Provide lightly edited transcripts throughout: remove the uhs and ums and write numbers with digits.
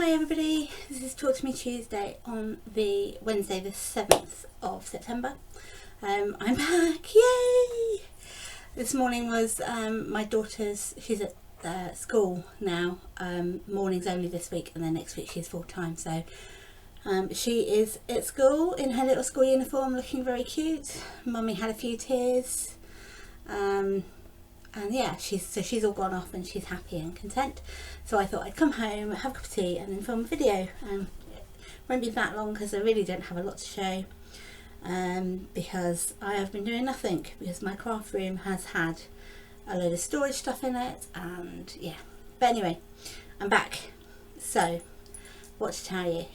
Hi everybody, this is Talk to Me Tuesday on the Wednesday the 7th of September. I'm back, yay! This morning was my daughter's, she's at school now, mornings only this week, and then next week she's full time, so she is at school in her little school uniform looking very cute. Mummy had a few tears. And yeah, she's all gone off and she's happy and content. So I thought I'd come home, have a cup of tea and then film a video. It won't be that long because I really don't have a lot to show, because I have been doing nothing, because my craft room has had a load of storage stuff in it, and yeah. But anyway, I'm back. So what to tell you,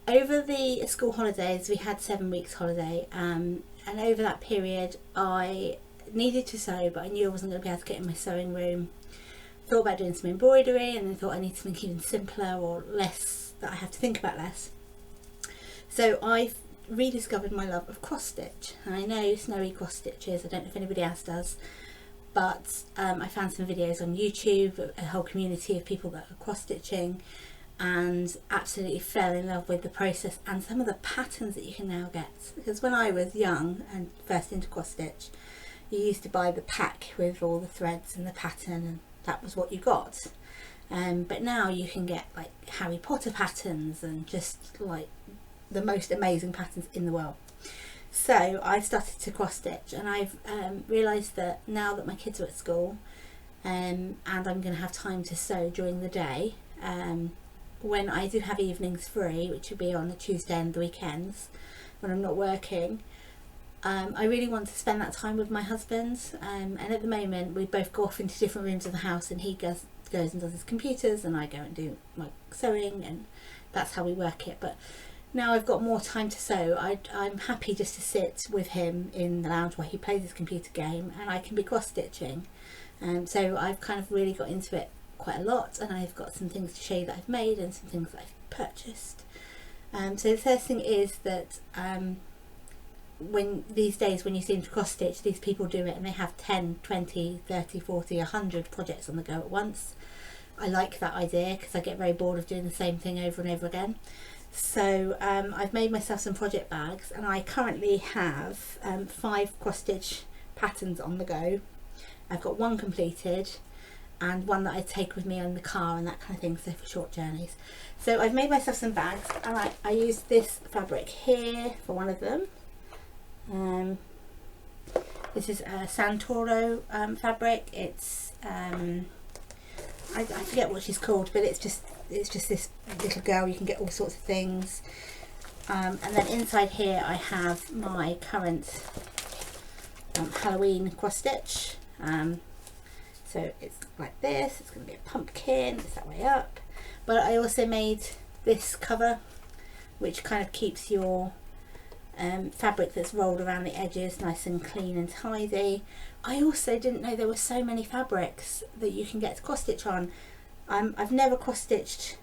over the school holidays we had 7 weeks holiday, and over that period I needed to sew, but I knew I wasn't going to be able to get in my sewing room. Thought about doing some embroidery, and then thought I need something even simpler or less, that I have to think about less. So I've rediscovered my love of cross stitch. And I know snowy cross stitches, I don't know if anybody else does, but I found some videos on YouTube, a whole community of people that are cross stitching, and absolutely fell in love with the process and some of the patterns that you can now get. Because when I was young and first into cross stitch, you used to buy the pack with all the threads and the pattern, and that was what you got. But now you can get like Harry Potter patterns and just like the most amazing patterns in the world. So I started to cross stitch, and I've realised that now that my kids are at school, and I'm going to have time to sew during the day, when I do have evenings free, which will be on a Tuesday and the weekends when I'm not working, I really want to spend that time with my husband, and at the moment we both go off into different rooms of the house, and he goes and does his computers and I go and do my sewing, and that's how we work it. But now I've got more time to sew, I'm happy just to sit with him in the lounge while he plays his computer game, and I can be cross stitching. So I've kind of really got into it quite a lot, and I've got some things to show you that I've made and some things that I've purchased. So the first thing is that when these days when you seem to cross stitch, these people do it and they have 10, 20, 30, 40, 100 projects on the go at once. I like that idea because I get very bored of doing the same thing over and over again. So I've made myself some project bags, and I currently have 5 cross stitch patterns on the go. I've got one completed and one that I take with me on the car and that kind of thing, so for short journeys. So I've made myself some bags, and I used this fabric here for one of them. This is a Santoro fabric. It's I forget what she's called, but it's just this little girl. You can get all sorts of things, and then inside here I have my current Halloween cross stitch. So it's like this. It's going to be a pumpkin. It's that way up. But I also made this cover, which kind of keeps your fabric that's rolled around the edges nice and clean and tidy. I also didn't know there were so many fabrics that you can get to cross stitch on. I've never cross stitched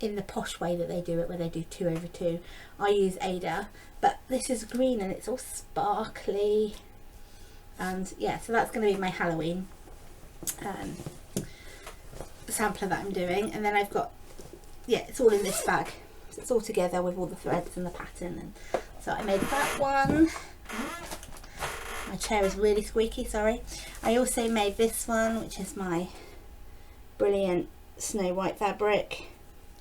in the posh way that they do it, where they do 2 over 2. I use Ada, but this is green and it's all sparkly, and yeah, so that's going to be my Halloween sampler that I'm doing. And then I've got, yeah, it's all in this bag, so it's all together with all the threads and the pattern. And so I made that one. My chair is really squeaky, sorry. I also made this one, which is my brilliant Snow White fabric.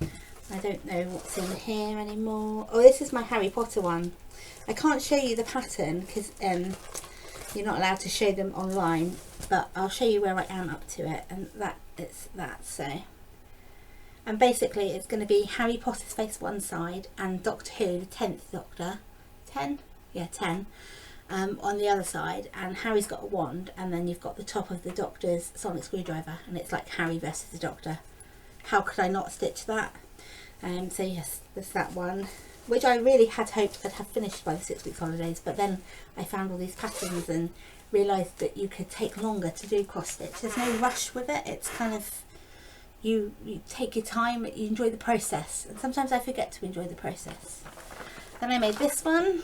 I don't know what's in here anymore. Oh, this is my Harry Potter one. I can't show you the pattern because you're not allowed to show them online, but I'll show you where I am up to it, and it's that. So, and basically it's going to be Harry Potter's face one side and Doctor Who, the 10th Doctor, 10? Yeah, 10, on the other side, and Harry's got a wand, and then you've got the top of the Doctor's sonic screwdriver, and it's like Harry versus the Doctor. How could I not stitch that? So yes, there's that one, which I really had hoped I'd have finished by the 6 weeks holidays, but then I found all these patterns and realised that you could take longer to do cross stitch. There's no rush with it. It's kind of, you take your time, you enjoy the process, and sometimes I forget to enjoy the process. Then I made this one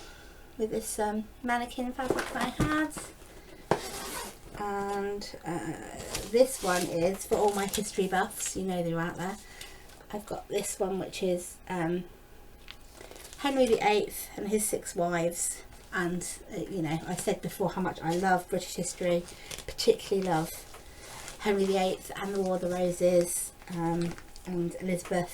with this mannequin fabric that I had, and this one is for all my history buffs, you know they're out there. I've got this one, which is Henry VIII and his 6 wives. And you know, I said before how much I love British history, particularly love Henry VIII and the War of the Roses, and Elizabeth.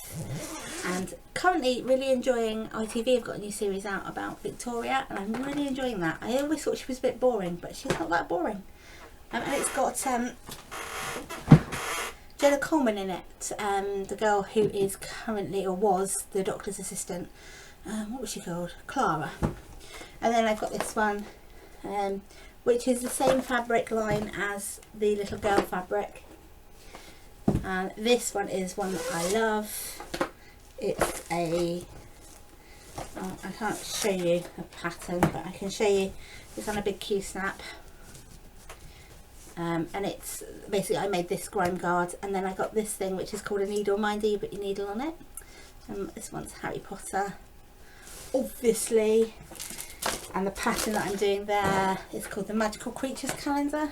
And currently really enjoying ITV. Have got a new series out about Victoria, and I'm really enjoying that. I always thought she was a bit boring, but she's not that boring. And it's got Jenna Coleman in it, the girl who is currently, or was, the doctor's assistant. What was she called? Clara. And then I've got this one, which is the same fabric line as the little girl fabric. And this one is one that I love. It's a, I can't show you a pattern, but I can show you, it's on a big Q-snap. And it's basically, I made this grime guard, and then I got this thing which is called a needle minder. You put your needle on it. This one's Harry Potter, obviously. And the pattern that I'm doing there is called the Magical Creatures Calendar,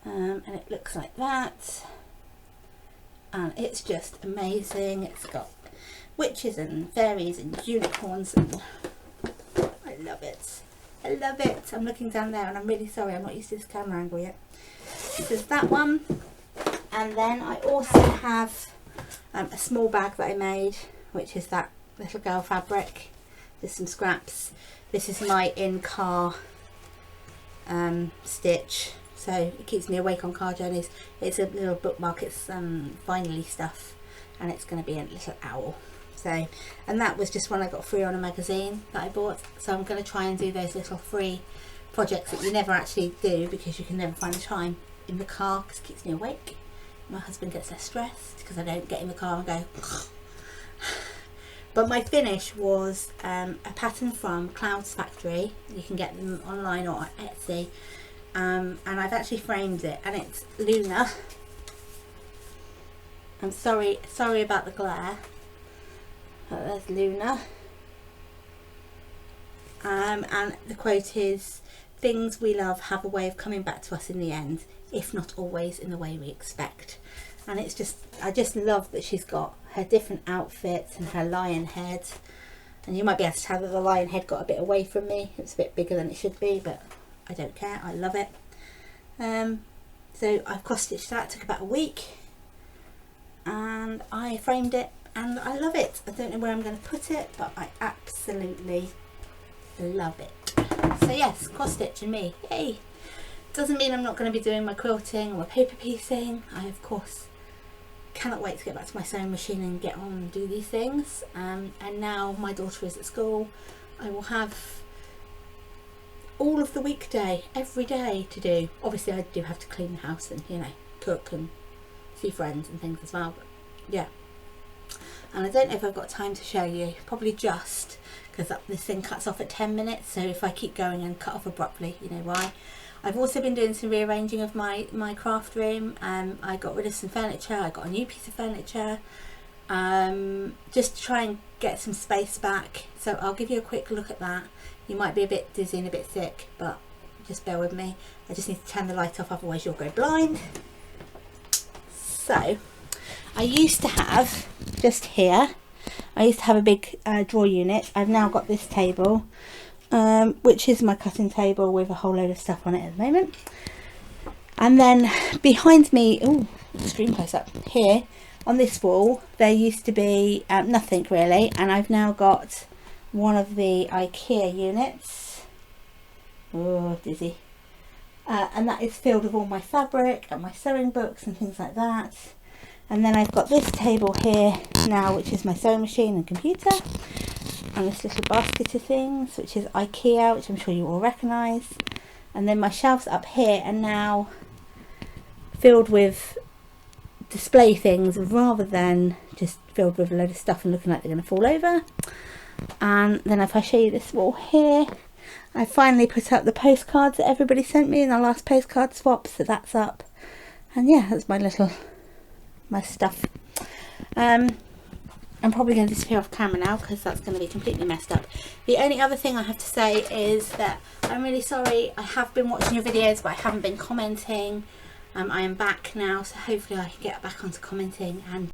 and it looks like that, and it's just amazing. It's got witches and fairies and unicorns, and I love it. I love it. I'm looking down there, and I'm really sorry I'm not used to this camera angle yet. There's that one, and then I also have a small bag that I made, which is that little girl fabric. There's some scraps. This is my in-car stitch, so it keeps me awake on car journeys. It's a little bookmark. It's finally stuff, and it's going to be a little owl. So, and that was just one I got free on a magazine that I bought. So I'm going to try and do those little free projects that you never actually do because you can never find the time in the car, because it keeps me awake. My husband gets less stressed because I don't get in the car and go. But my finish was a pattern from Clouds Factory. You can get them online or on Etsy. And I've actually framed it, and it's Luna. I'm sorry about the glare. But there's Luna. And the quote is, "Things we love have a way of coming back to us in the end, if not always in the way we expect." And it's just, I just love that she's got her different outfits and her lion head. And you might be able to tell that the lion head got a bit away from me. It's a bit bigger than it should be, but I don't care. I love it. So I've cross-stitched that. It took about a week. And I framed it, and I love it. I don't know where I'm going to put it, but I absolutely love it. So yes, cross-stitch and me. Yay! Doesn't mean I'm not going to be doing my quilting or my paper piecing. I, of course, cannot wait to get back to my sewing machine and get on and do these things. And now my daughter is at school, I will have all of the weekday, every day to do. Obviously I do have to clean the house and, you know, cook and see friends and things as well, but yeah. And I don't know if I've got time to show you, probably just, because this thing cuts off at 10 minutes, so if I keep going and cut off abruptly, you know why. I've also been doing some rearranging of my craft room. I got rid of some furniture, I got a new piece of furniture, just to try and get some space back. So I'll give you a quick look at that. You might be a bit dizzy and a bit sick, but just bear with me. I just need to turn the light off, otherwise you'll go blind. So I used to have, just here, I used to have a big drawer unit. I've now got this table, which is my cutting table with a whole load of stuff on it at the moment. And then behind me, oh, extreme close up, here on this wall there used to be nothing really, and I've now got one of the IKEA units. Oh, dizzy. And that is filled with all my fabric and my sewing books and things like that. And then I've got this table here now, which is my sewing machine and computer, and this little basket of things, which is IKEA, which I'm sure you all recognise. And then my shelves up here are now filled with display things rather than just filled with a load of stuff and looking like they're going to fall over. And then if I show you this wall here, I finally put up the postcards that everybody sent me in our last postcard swap, so that's up. And yeah, that's my stuff. I'm probably going to disappear off camera now because that's going to be completely messed up. The only other thing I have to say is that I'm really sorry. I have been watching your videos, but I haven't been commenting. I am back now, so hopefully I can get back onto commenting and